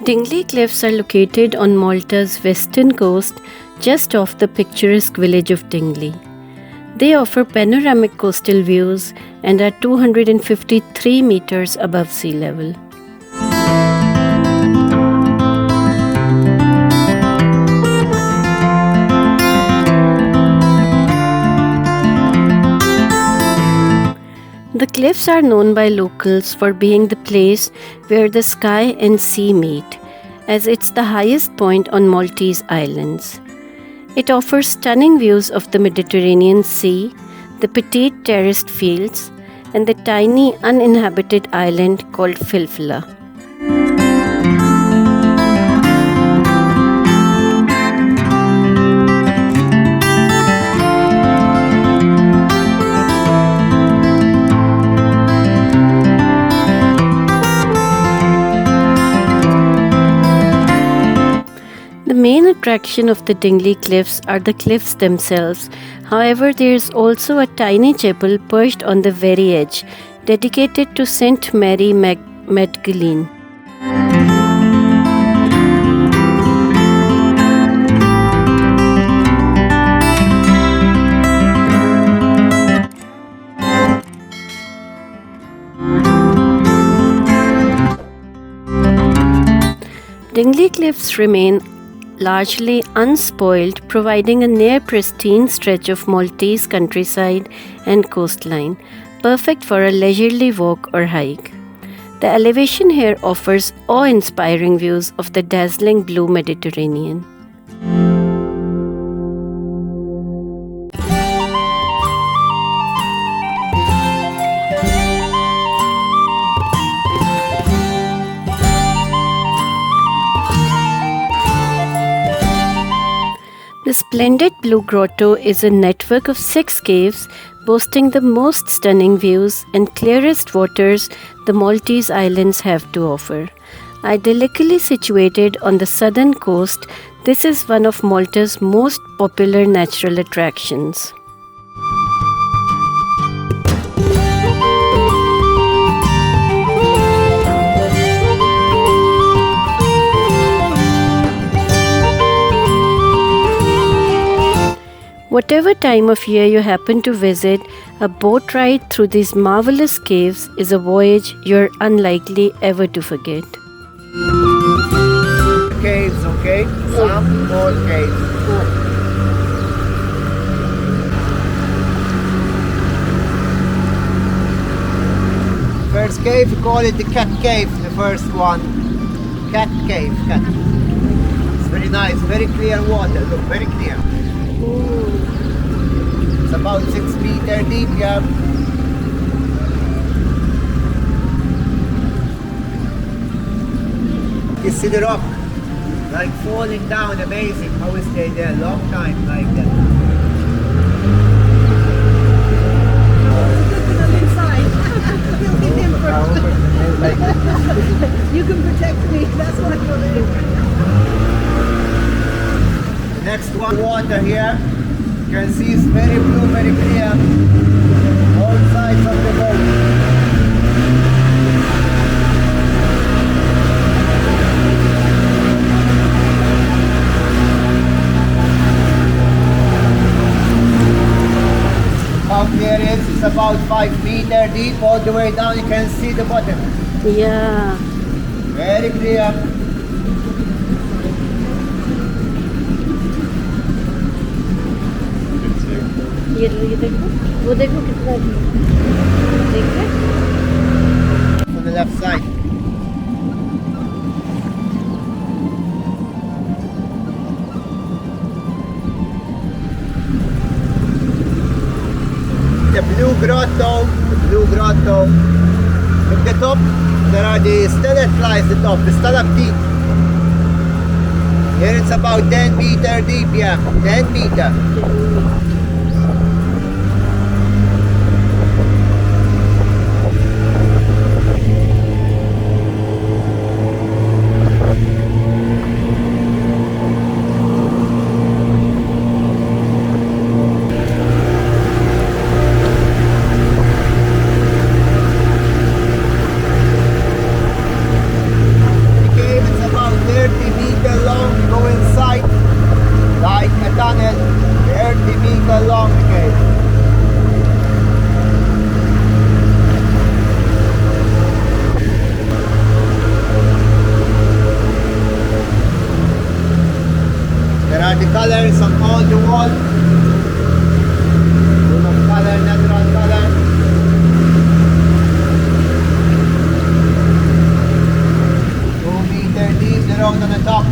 Dingli cliffs are located on Malta's western coast, just off the picturesque village of Dingli. They offer panoramic coastal views and are 253 meters above sea level. The cliffs are known by locals for being the place where the sky and sea meet, as it's the highest point on Maltese islands. It offers stunning views of the Mediterranean Sea, the petite terraced fields, and the tiny uninhabited island called Filfla. The main attraction of the Dingli cliffs are the cliffs themselves. However, there is also a tiny chapel perched on the very edge, dedicated to Saint Mary Magdalene. Dingli cliffs remain largely unspoiled, providing a near pristine stretch of Maltese countryside and coastline, perfect for a leisurely walk or hike. The elevation here offers awe-inspiring views of the dazzling blue Mediterranean. The splendid Blue Grotto is a network of 6 caves boasting the most stunning views and clearest waters the Maltese islands have to offer. Idyllically situated on the southern coast, this is one of Malta's most popular natural attractions. Whatever time of year you happen to visit, a boat ride through these marvelous caves is a voyage you're unlikely ever to forget. Caves, okay? Some more caves. First cave, we call it the cat cave, the first one. Cat cave, cat. It's very nice, very clear water, look, very clear. It's about 6 meters deep, yeah. You see the rock, like falling down, amazing how we stay there a long time like that. You can protect me, that's what I believe. Next one, water here. You can see it's very blue, very clear. All sides of the boat. How clear it is? It's about 5 meters deep, all the way down. You can see the bottom. Yeah. Very clear. ये देखो, वो देखो कितना देख रहे? On the left side. The Blue Grotto, at the top there are the stalactites, the top, the stalactite. Here it's about 10 meters deep, yeah, 10 meters. around the wall. Full of color, natural color. 2 meter deep, the road on the top.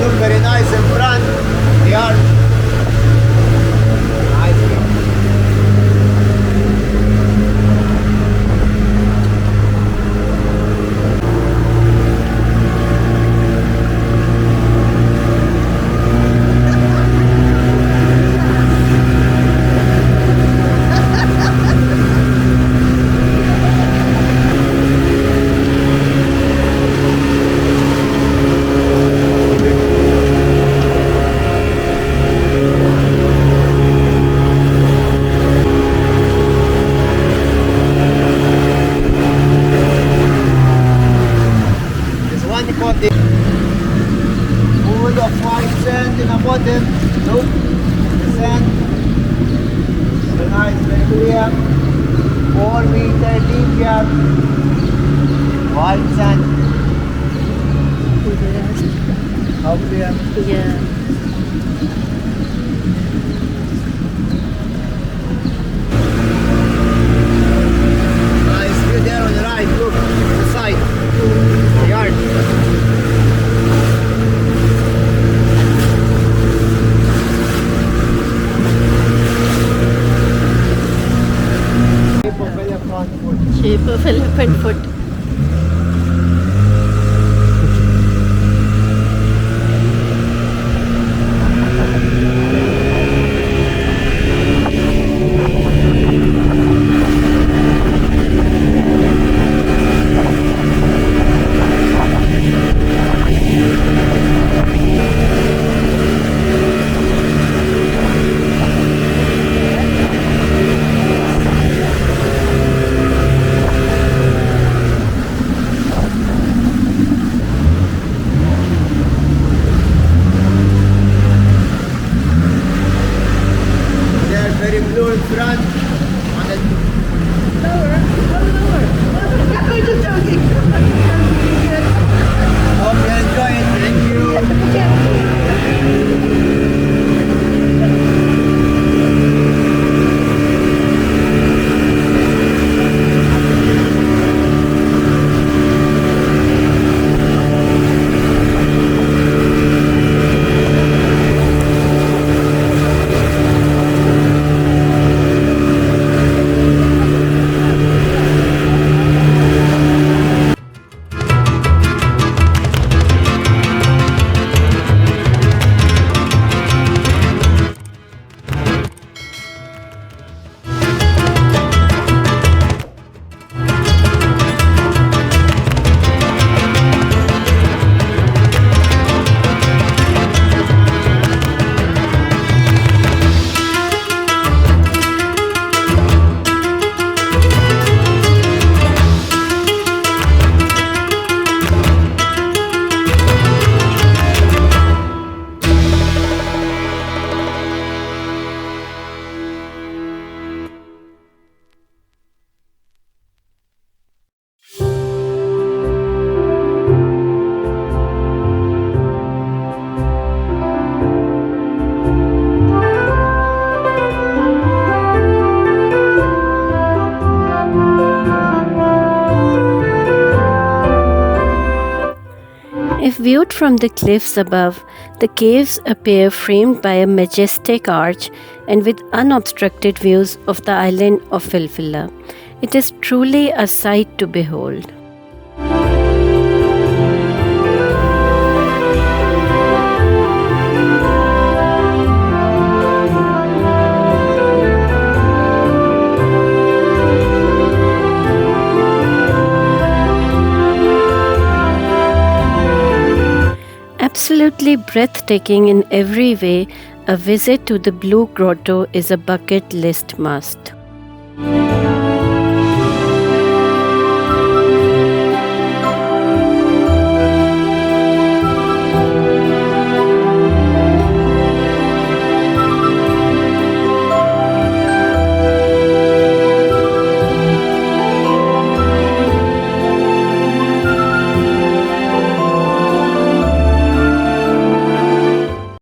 Look very nice in front, the arch. Nice view. Full of white sand in the bottom. Look, the sand. Very nice, very clear. 4 meter deep here. White sand. How clear? Yeah. Nice view there on the right. Look, the side. The yard. Shape of elephant foot. Very blue in front. On the Lower. I'm just joking. hope you enjoy it. Thank you. If viewed from the cliffs above, the caves appear framed by a majestic arch and with unobstructed views of the island of Filfla. It is truly a sight to behold. Absolutely breathtaking in every way, a visit to the Blue Grotto is a bucket list must.